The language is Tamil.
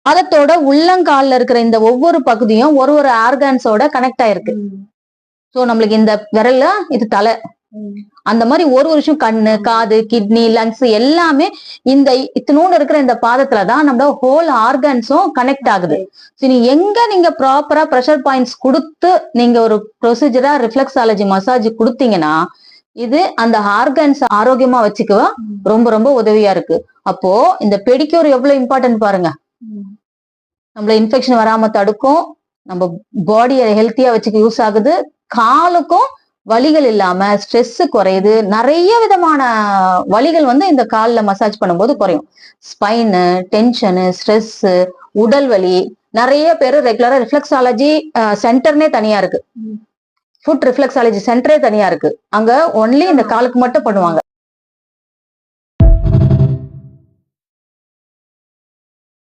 பாதத்தோட உள்ளங்கால்ல இருக்கிற இந்த ஒவ்வொரு பகுதியும் ஒரு ஒரு ஆர்கான்ஸோட கனெக்ட் ஆயிருக்கு. சோ நம்மளுக்கு இந்த விரல்ல இது தலை, அந்த மாதிரி ஒரு விஷயம் கண்ணு, காது, கிட்னி, லங்ஸ் எல்லாமே இந்த இத்தினோடு இருக்கிற இந்த பாதத்துலதான் நம்ம ஹோல் ஆர்கன்ஸும் கனெக்ட் ஆகுது. சரி, எங்க நீங்க ப்ராப்பரா ப்ரெஷர் பாயிண்ட்ஸ் கொடுத்து நீங்க ஒரு ப்ரொசீஜரா ரிஃப்ளெக்ஸாலஜி மசாஜ் கொடுத்தீங்கன்னா இது அந்த ஆர்கன்ஸ் ஆரோக்கியமா வச்சுக்க ரொம்ப ரொம்ப உதவியா இருக்கு. அப்போ இந்த பெடிக்யூர் எவ்வளவு இம்பார்ட்டன்ட் பாருங்க. நம்மள இன்ஃபெக்ஷன் வராம தடுக்கும், நம்ம பாடியை ஹெல்த்தியா வச்சுக்க யூஸ் ஆகுது, காலுக்கும் வலிகள் இல்லாம ஸ்ட்ரெஸ் குறையுது. நிறைய விதமான வலிகள் இந்த கால்ல மசாஜ் பண்ணும்போது குறையும். ஸ்பைனு, டென்ஷனு, ஸ்ட்ரெஸ், உடல் வலி. நிறைய பேரு ரெகுலரா ரிஃப்ளெக்ஸாலஜி சென்டர்னே தனியா இருக்கு, ஃபுட் ரிஃப்ளெக்ஸாலஜி சென்டரே தனியா இருக்கு. அங்க ஒன்லி இந்த காலுக்கு மட்டும் பண்ணுவாங்க.